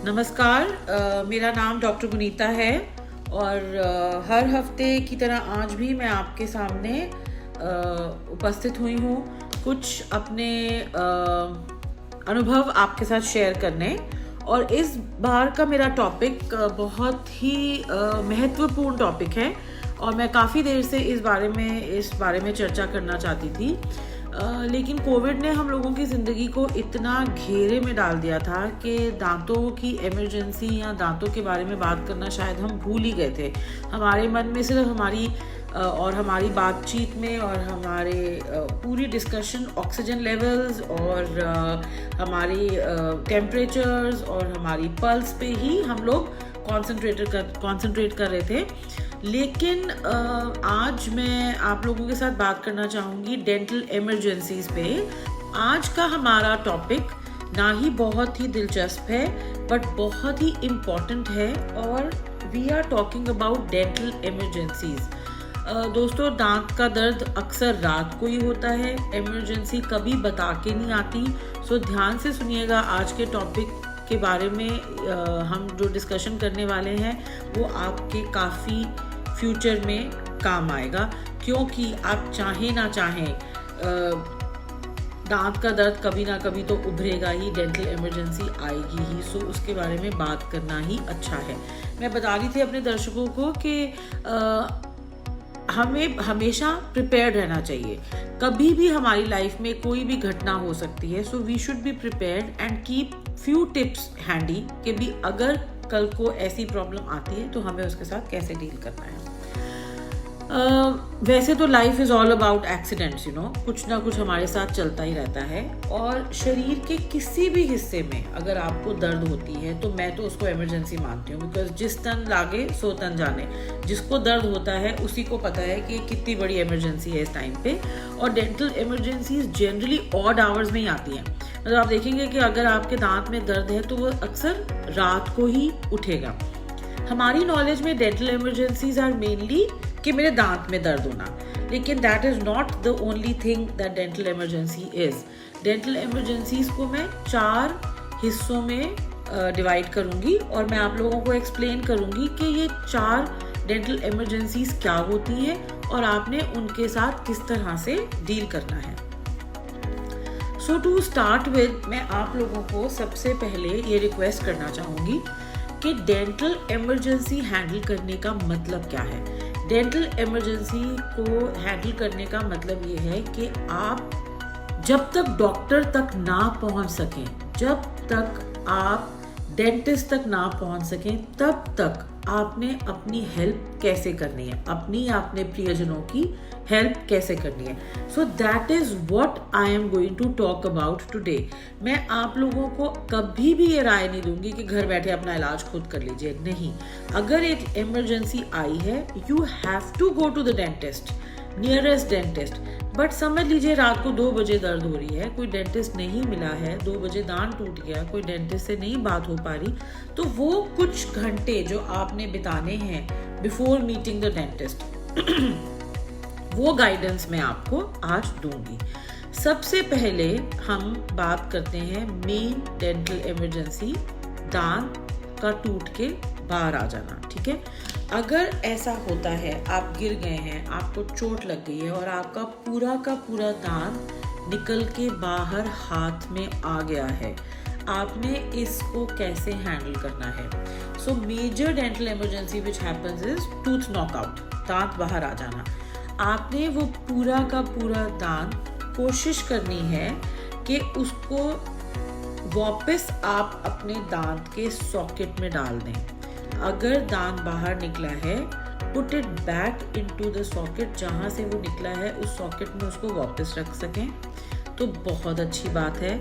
नमस्कार, मेरा नाम डॉक्टर गुनीता है और हर हफ्ते की तरह आज भी मैं आपके सामने उपस्थित हुई हूँ कुछ अपने अनुभव आपके साथ शेयर करने। और इस बार का मेरा टॉपिक बहुत ही महत्वपूर्ण टॉपिक है और मैं काफ़ी देर से इस बारे में चर्चा करना चाहती थी। लेकिन कोविड ने हम लोगों की ज़िंदगी को इतना घेरे में डाल दिया था कि दांतों की इमरजेंसी या दांतों के बारे में बात करना शायद हम भूल ही गए थे। हमारे मन में सिर्फ हमारी बातचीत में और हमारे पूरी डिस्कशन ऑक्सीजन लेवल्स और हमारी टेम्परेचर्स और हमारी पल्स पे ही हम लोग कॉन्सेंट्रेट कर रहे थे। लेकिन आज मैं आप लोगों के साथ बात करना चाहूँगी डेंटल इमरजेंसीज पे। आज का हमारा टॉपिक ना ही बहुत ही दिलचस्प है बट बहुत ही इम्पॉर्टेंट है और we are talking about dental emergencies. दोस्तों, दांत का दर्द अक्सर रात को ही होता है, इमरजेंसी कभी बता के नहीं आती। सो ध्यान से सुनिएगा, आज के टॉपिक के बारे में हम जो डिस्कशन करने वाले हैं वो आपके काफ़ी फ्यूचर में काम आएगा, क्योंकि आप चाहें ना चाहें दांत का दर्द कभी ना कभी तो उभरेगा ही, डेंटल इमरजेंसी आएगी ही। सो उसके बारे में बात करना ही अच्छा है। मैं बता रही थी अपने दर्शकों को कि हमें हमेशा प्रिपेयर्ड रहना चाहिए। कभी भी हमारी लाइफ में कोई भी घटना हो सकती है, so we should be prepared and keep few tips handy कि भी अगर कल को ऐसी प्रॉब्लम आती है तो हमें उसके साथ कैसे डील करना है। वैसे तो life is all about accidents, कुछ ना कुछ हमारे साथ चलता ही रहता है और शरीर के किसी भी हिस्से में अगर आपको दर्द होती है तो मैं तो उसको इमरजेंसी मानती हूँ, बिकॉज जिस तन लागे सो तन जाने। जिसको दर्द होता है उसी को पता है कि कितनी बड़ी इमरजेंसी है इस टाइम पे। और dental emergencies generally odd hours में ही आती हैं। मतलब आप देखेंगे कि अगर आपके दांत में दर्द है तो वो अक्सर रात को ही उठेगा। हमारी नॉलेज में डेंटल इमरजेंसीज आर मेनली कि मेरे दांत में दर्द होना, लेकिन that is not the only thing that dental emergency is. Dental emergencies को मैं 4 हिस्सों में डिवाइड करूंगी और मैं आप लोगों को एक्सप्लेन करूंगी कि ये 4 डेंटल इमरजेंसीज क्या होती हैं और आपने उनके साथ किस तरह से डील करना है। सो टू स्टार्ट विद, मैं आप लोगों को सबसे पहले ये रिक्वेस्ट करना चाहूँगी कि डेंटल इमरजेंसी हैंडल करने का मतलब क्या है। डेंटल इमरजेंसी को हैंडल करने का मतलब ये है कि आप जब तक डॉक्टर तक ना पहुंच सकें, जब तक आप डेंटिस्ट तक ना पहुंच सकें, तब तक आपने अपनी हेल्प कैसे करनी है, अपने प्रियजनों की हेल्प कैसे करनी है। So that is what I am going to talk about today. मैं आप लोगों को कभी भी ये राय नहीं दूंगी कि घर बैठे अपना इलाज खुद कर लीजिए। नहीं, अगर एक इमरजेंसी आई है, you have to go to the dentist, nearest dentist. But समझ लीजिए रात को 2 बजे दर्द हो रही है, कोई डेंटिस्ट नहीं मिला है, 2 बजे दांत टूट गया, कोई डेंटिस्ट से नहीं बात हो पा रही, तो वो कुछ घंटे जो आपने बिताने हैं बिफोर मीटिंग द डेंटिस्ट वो गाइडेंस मैं आपको आज दूंगी। सबसे पहले हम बात करते हैं मेन डेंटल इमरजेंसी, दांत का टूट के बाहर आ जाना। ठीक है, अगर ऐसा होता है, आप गिर गए हैं, आपको चोट लग गई है और आपका का पूरा दांत निकल के बाहर हाथ में आ गया है, आपने इसको कैसे हैंडल करना है। So major dental emergency which happens is tooth knockout, दांत बाहर आ जाना। आपने वो का पूरा दांत कोशिश करनी है कि उसको वापस आप अपने दांत के सॉकेट में डाल दें। अगर दांत बाहर निकला है, put it back into the socket, जहाँ से वो निकला है उस सॉकेट में उसको वापस रख सकें तो बहुत अच्छी बात है।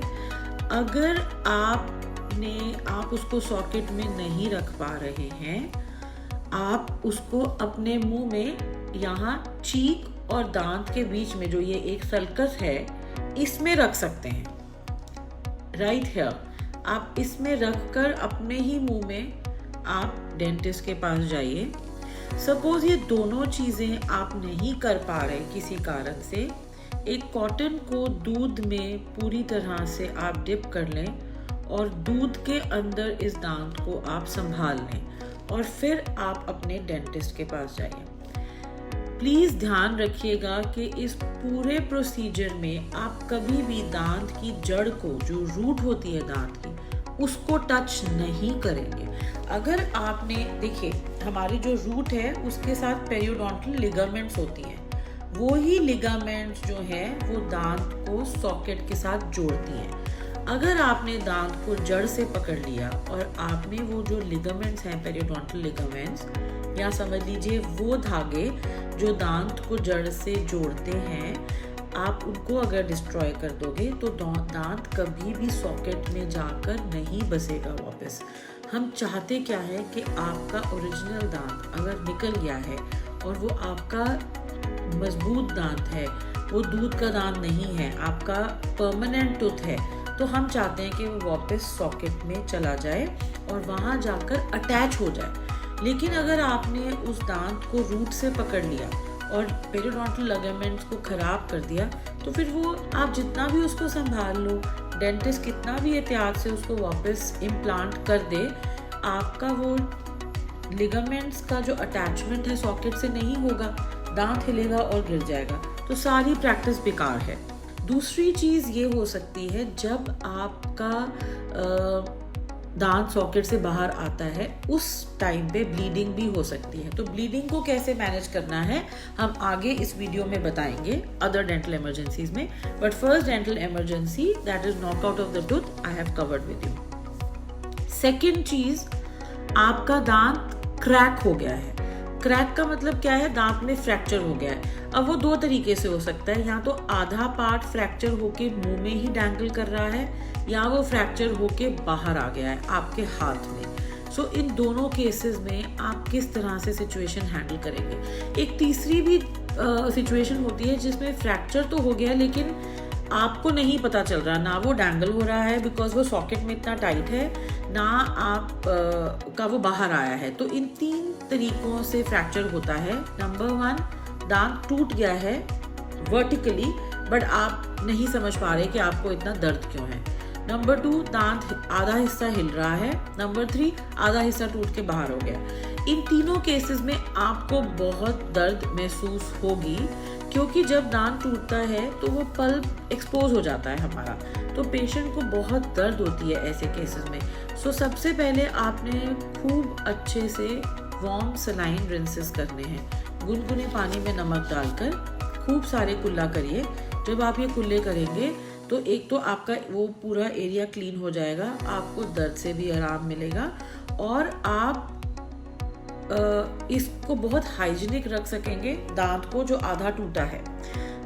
अगर आप उसको सॉकेट में नहीं रख पा रहे हैं, आप उसको अपने मुंह में, यहाँ चीक और दांत के बीच में जो ये एक सल्कस है, इसमें रख सकते हैं। राइट हियर, आप इसमें रखकर अपने ही मुंह में आप डेंटिस्ट के पास जाइए। सपोज ये दोनों चीज़ें आप नहीं कर पा रहे किसी कारण से, एक कॉटन को दूध में पूरी तरह से आप डिप कर लें और दूध के अंदर इस दांत को आप संभाल लें और फिर आप अपने डेंटिस्ट के पास जाइए। प्लीज़ ध्यान रखिएगा कि इस पूरे प्रोसीजर में आप कभी भी दांत की जड़ को, जो रूट होती है दांत की, उसको टच नहीं करेंगे। अगर आपने, देखिए हमारी जो रूट है उसके साथ पेरियोडोंटल लिगामेंट्स होती हैं, वो ही लिगामेंट्स जो है वो दांत को सॉकेट के साथ जोड़ती हैं। अगर आपने दांत को जड़ से पकड़ लिया और आपने वो जो लिगामेंट्स हैं, पेरियोडोंटल लिगामेंट्स, या समझ लीजिए वो धागे जो दांत को जड़ से जोड़ते हैं, आप उनको अगर डिस्ट्रॉय कर दोगे तो दांत कभी भी सॉकेट में जाकर नहीं बसेगा वापस। हम चाहते क्या है कि आपका ओरिजिनल दांत अगर निकल गया है और वो आपका मजबूत दांत है, वो दूध का दांत नहीं है, आपका परमानेंट टूथ है, तो हम चाहते हैं कि वो वापस सॉकेट में चला जाए और वहाँ जाकर अटैच हो जाए। लेकिन अगर आपने उस दांत को रूट से पकड़ लिया और पेरियोडोंटल लिगामेंट्स को ख़राब कर दिया, तो फिर वो आप जितना भी उसको संभाल लो, डेंटिस्ट कितना भी एहतियात से उसको वापस इम्प्लांट कर दे, आपका वो लिगामेंट्स का जो अटैचमेंट है सॉकेट से नहीं होगा, दांत हिलेगा और गिर जाएगा। तो सारी प्रैक्टिस बेकार है। दूसरी चीज़ ये हो सकती है, जब आपका दांत सॉकेट से बाहर आता है उस टाइम पे ब्लीडिंग भी हो सकती है। तो ब्लीडिंग को कैसे मैनेज करना है हम आगे इस वीडियो में बताएंगे अदर डेंटल इमरजेंसीज में। But first dental emergency, that is knockout of the tooth, I have covered with you. Second चीज, आपका दांत क्रैक हो गया है। क्रैक का मतलब क्या है? दांत में फ्रैक्चर हो गया है। अब वो दो तरीके से हो सकता है, या तो आधा पार्ट फ्रैक्चर होके मुंह में ही डैंगल कर रहा है, या वो फ्रैक्चर होके बाहर आ गया है आपके हाथ में। सो इन दोनों केसेस में आप किस तरह से सिचुएशन हैंडल करेंगे। एक तीसरी भी सिचुएशन होती है जिसमें फ्रैक्चर तो हो गया लेकिन आपको नहीं पता चल रहा, ना वो डैंगल हो रहा है बिकॉज वो सॉकेट में इतना टाइट है, ना आप का वो बाहर आया है। तो इन तीन तरीकों से फ्रैक्चर होता है। नंबर 1, दांत टूट गया है वर्टिकली बट आप नहीं समझ पा रहे कि आपको इतना दर्द क्यों है। नंबर 2, दांत आधा हिस्सा हिल रहा है। नंबर 3, आधा हिस्सा टूट के बाहर हो गया। इन तीनों केसेस में आपको बहुत दर्द महसूस होगी, क्योंकि जब दांत टूटता है तो वो पल्प एक्सपोज हो जाता है हमारा, तो पेशेंट को बहुत दर्द होती है ऐसे केसेस में। सो सबसे पहले आपने खूब अच्छे से वार्म सलाइन रिंसेस करने हैं। गुनगुने पानी में नमक डालकर खूब सारे कुल्ला करिए। जब आप ये कुल्ले करेंगे तो एक तो आपका वो पूरा एरिया क्लीन हो जाएगा, आपको दर्द से भी आराम मिलेगा और आप इसको बहुत हाइजीनिक रख सकेंगे दांत को जो आधा टूटा है।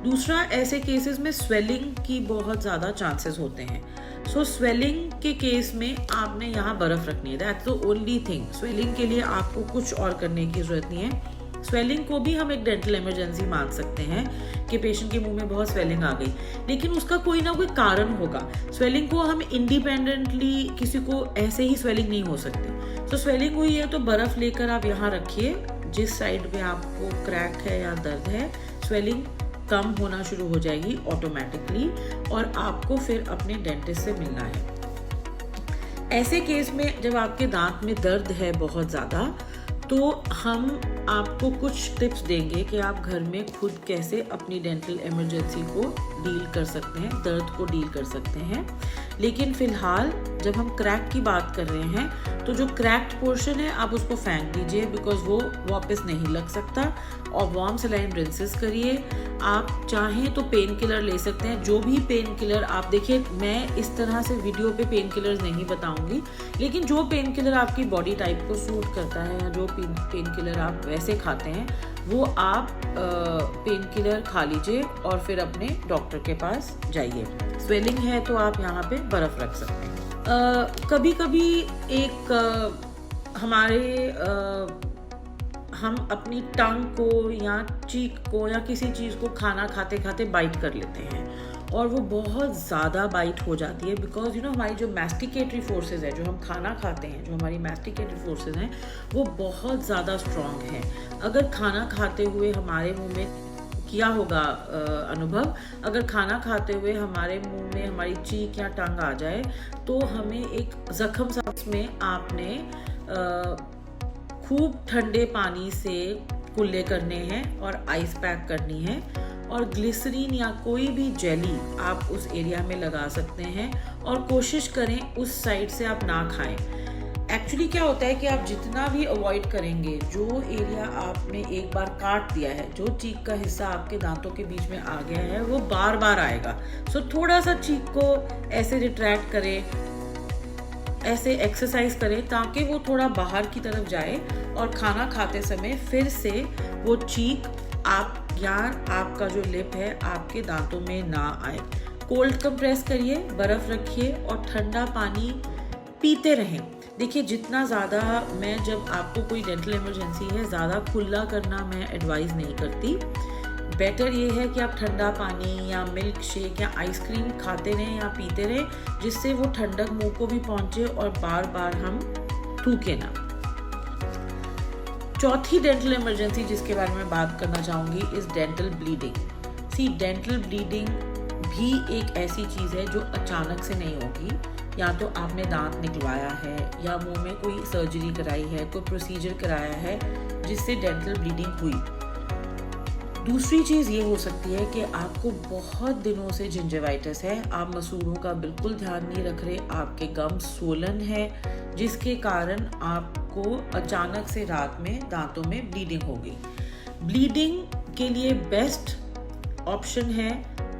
दूसरा, ऐसे केसेस में स्वेलिंग की बहुत ज़्यादा चांसेस होते हैं। सो स्वेलिंग के केस में आपने यहाँ बर्फ़ रखनी है, that's the only thing. Swelling के लिए आपको कुछ और करने की ज़रूरत नहीं है। स्वेलिंग को भी हम एक डेंटल इमरजेंसी मान सकते हैं कि पेशेंट के मुंह में बहुत स्वेलिंग आ गई, लेकिन उसका कोई ना कोई कारण होगा। स्वेलिंग को हम इंडिपेंडेंटली किसी को ऐसे ही स्वेलिंग नहीं हो सकती। तो स्वेलिंग हुई है तो बर्फ़ लेकर आप यहाँ रखिए जिस साइड पे आपको क्रैक है या दर्द है, स्वेलिंग कम होना शुरू हो जाएगी ऑटोमेटिकली और आपको फिर अपने डेंटिस्ट से मिलना है। ऐसे केस में जब आपके दांत में दर्द है बहुत ज़्यादा, तो हम आपको कुछ टिप्स देंगे कि आप घर में खुद कैसे अपनी डेंटल इमरजेंसी को डील कर सकते हैं, दर्द को डील कर सकते हैं। लेकिन फ़िलहाल जब हम क्रैक की बात कर रहे हैं तो जो क्रैक्ड पोर्शन है आप उसको फेंक दीजिए बिकॉज वो वापस नहीं लग सकता, और वार्म सलाइन रिंसेस करिए। आप चाहें तो पेन किलर ले सकते हैं, जो भी पेन किलर आप देखिए, मैं इस तरह से वीडियो पे पेन किलर नहीं बताऊंगी, लेकिन जो पेन किलर आपकी बॉडी टाइप को सूट करता है या जो पेन किलर आप वैसे खाते हैं वो आप पेन किलर खा लीजिए और फिर अपने डॉक्टर के पास जाइए। स्वेलिंग है तो आप यहाँ पे बर्फ़ रख सकते हैं। कभी कभी एक हम अपनी टंग को या चीक को या किसी चीज़ को खाना खाते खाते बाइट कर लेते हैं और वो बहुत ज़्यादा बाइट हो जाती है बिकॉज हमारी जो मैस्टिकेटरी फोर्सेस है, जो हम खाना खाते हैं, जो हमारी मैस्टिकेटरी फोर्सेस हैं वो बहुत ज़्यादा स्ट्रॉन्ग हैं। अगर खाना खाते हुए हमारे मुंह में किया होगा अनुभव, अगर खाना खाते हुए हमारे मुंह में हमारी चीख या टंग आ जाए तो हमें एक जख्म सा में आपने खूब ठंडे पानी से कुल्ले करने हैं और आइस पैक करनी है, और ग्लिसरीन या कोई भी जेली आप उस एरिया में लगा सकते हैं, और कोशिश करें उस साइड से आप ना खाएं। एक्चुअली क्या होता है कि आप जितना भी अवॉइड करेंगे, जो एरिया आपने एक बार काट दिया है, जो चीक का हिस्सा आपके दांतों के बीच में आ गया है, वो बार बार आएगा। सो थोड़ा सा चीक को ऐसे रिट्रैक्ट करें, ऐसे एक्सरसाइज करें ताकि वो थोड़ा बाहर की तरफ जाए, और खाना खाते समय फिर से वो चीक आप या आपका जो लिप है आपके दांतों में ना आए। कोल्ड कंप्रेस करिए, बर्फ रखिए और ठंडा पानी पीते रहें। देखिए जितना ज़्यादा, मैं जब आपको कोई डेंटल इमरजेंसी है, ज़्यादा खुला करना मैं एडवाइस नहीं करती। बेटर ये है कि आप ठंडा पानी या मिल्क शेक या आइसक्रीम खाते रहें या पीते रहें, जिससे वो ठंडक मुंह को भी पहुंचे और बार बार हम थूके ना। चौथी डेंटल इमरजेंसी जिसके बारे में बात करना चाहूँगी is dental bleeding. See dental bleeding भी एक ऐसी चीज़ है जो अचानक से नहीं होगी, या तो आपने दांत निकलवाया है या मुंह में कोई सर्जरी कराई है, कोई प्रोसीजर कराया है जिससे डेंटल ब्लीडिंग हुई। दूसरी चीज़ ये हो सकती है कि आपको बहुत दिनों से जिंजिवाइटिस है, आप मसूड़ों का बिल्कुल ध्यान नहीं रख रहे, आपके गम्स स्वोलन है, जिसके कारण आपको अचानक से रात में दांतों में ब्लीडिंग हो गई। ब्लीडिंग के लिए बेस्ट ऑप्शन है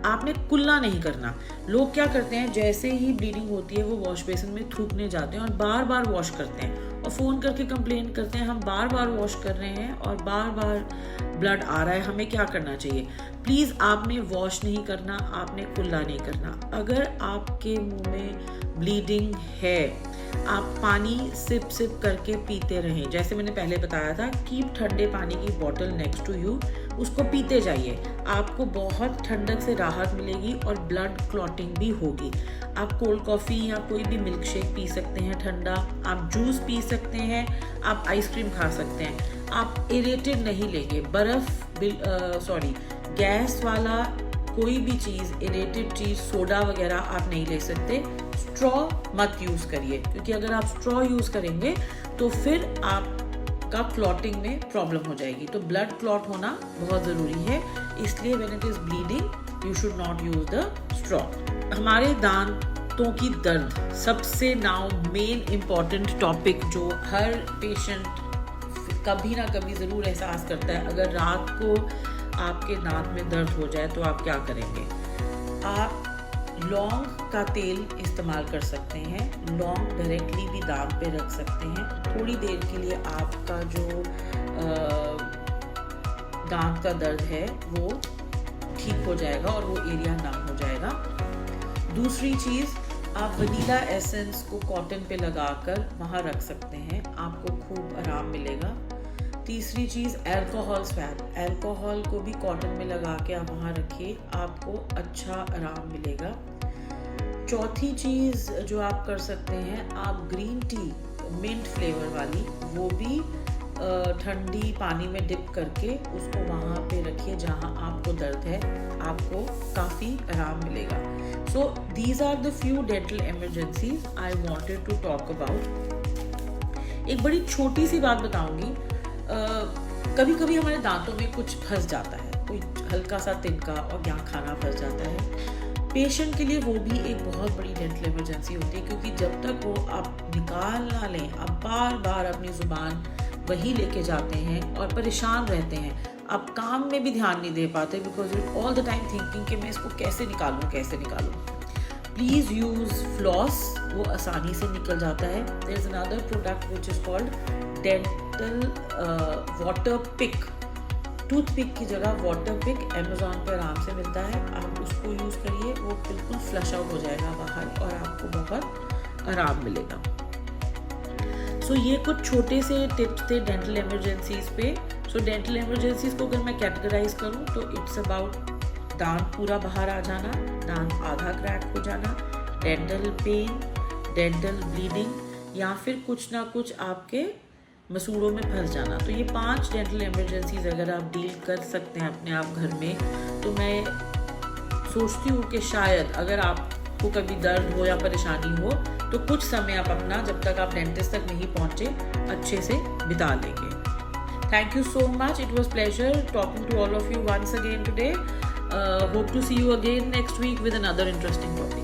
आपने कुल्ला नहीं करना। लोग क्या करते हैं, जैसे ही ब्लीडिंग होती है वो वॉश बेसिन में थूकने जाते हैं और बार बार वॉश करते हैं और फ़ोन करके कंप्लेन करते हैं हम बार बार वॉश कर रहे हैं और बार बार ब्लड आ रहा है, हमें क्या करना चाहिए। प्लीज़ आपने वॉश नहीं करना, आपने कुल्ला नहीं करना। अगर आपके मुंह में ब्लीडिंग है, आप पानी सिप सिप करके पीते रहें। जैसे मैंने पहले बताया था, कीप ठंडे पानी की बोतल नेक्स्ट टू यू, उसको पीते जाइए, आपको बहुत ठंडक से राहत मिलेगी और ब्लड क्लॉटिंग भी होगी। आप कोल्ड कॉफ़ी या कोई भी मिल्क शेक पी सकते हैं ठंडा, आप जूस पी सकते हैं, आप आइसक्रीम खा सकते हैं। आप इरेटेड नहीं लेंगे, गैस वाला कोई भी चीज़, इरेटेड चीज़, सोडा वगैरह आप नहीं ले सकते। स्ट्रॉ मत यूज़ करिए, क्योंकि अगर आप स्ट्रॉ यूज़ करेंगे तो फिर आपका क्लॉटिंग में प्रॉब्लम हो जाएगी। तो ब्लड क्लॉट होना बहुत ज़रूरी है, इसलिए when it is bleeding you should not use the straw. हमारे दांतों की दर्द सबसे नाउ मेन इम्पॉर्टेंट टॉपिक जो हर पेशेंट कभी ना कभी ज़रूर एहसास करता है। अगर रात को आपके दांत में दर्द हो जाए तो आप क्या करेंगे। आप लौंग का तेल इस्तेमाल कर सकते हैं, लौंग डायरेक्टली भी दांत पे रख सकते हैं। थोड़ी देर के लिए आपका जो दांत का दर्द है वो ठीक हो जाएगा और वो एरिया नम हो जाएगा। दूसरी चीज़, आप वनीला एसेंस को कॉटन पे लगाकर वहाँ रख सकते हैं, आपको खूब आराम मिलेगा। तीसरी चीज़, अल्कोहल स्वैब, अल्कोहल को भी कॉटन में लगा के आप वहाँ रखिए, आपको अच्छा आराम मिलेगा। चौथी चीज़ जो आप कर सकते हैं, आप ग्रीन टी मिंट फ्लेवर वाली, वो भी ठंडी पानी में डिप करके उसको वहाँ पे रखिए जहाँ आपको दर्द है, आपको काफ़ी आराम मिलेगा। So these are the few dental emergencies I wanted to talk about. एक बड़ी छोटी सी बात बताऊंगी, कभी कभी हमारे दांतों में कुछ फंस जाता है, कोई हल्का सा तिनका और यहाँ खाना फंस जाता है। पेशेंट के लिए वो भी एक बहुत बड़ी डेंटल इमरजेंसी होती है, क्योंकि जब तक वो आप निकाल ना लें, आप बार बार अपनी ज़ुबान वही लेके जाते हैं और परेशान रहते हैं। आप काम में भी ध्यान नहीं दे पाते because you all the time thinking कि मैं इसको कैसे निकालूं। प्लीज़ यूज़ फ्लॉस, वो आसानी से निकल जाता है। There is another product which is called dental water pick. Toothpick की जगह वाटर पिक अमेज़ॉन पे आराम से मिलता है, आप उसको यूज़ करिए, वो बिल्कुल फ्लश आउट हो जाएगा बाहर और आपको बहुत आराम मिलेगा। सो ये कुछ छोटे से टिप्स थे डेंटल इमरजेंसीज पे। सो डेंटल इमरजेंसीज को अगर मैं कैटेगराइज करूँ तो इट्स अबाउट दांत पूरा बाहर आ जाना, दांत आधा क्रैक हो जाना, डेंटल पेन, डेंटल ब्लीडिंग, या फिर कुछ ना कुछ आपके मसूड़ों में फंस जाना। तो ये 5 डेंटल इमरजेंसीज अगर आप डील कर सकते हैं अपने आप घर में, तो मैं सोचती हूँ कि शायद अगर आपको कभी दर्द हो या परेशानी हो तो कुछ समय आप अपना, जब तक आप डेंटिस्ट तक नहीं पहुँचे, अच्छे से बिता लेंगे। Thank you so much. It was pleasure talking to all of you once again today. Hope to see you again next week with another interesting topic.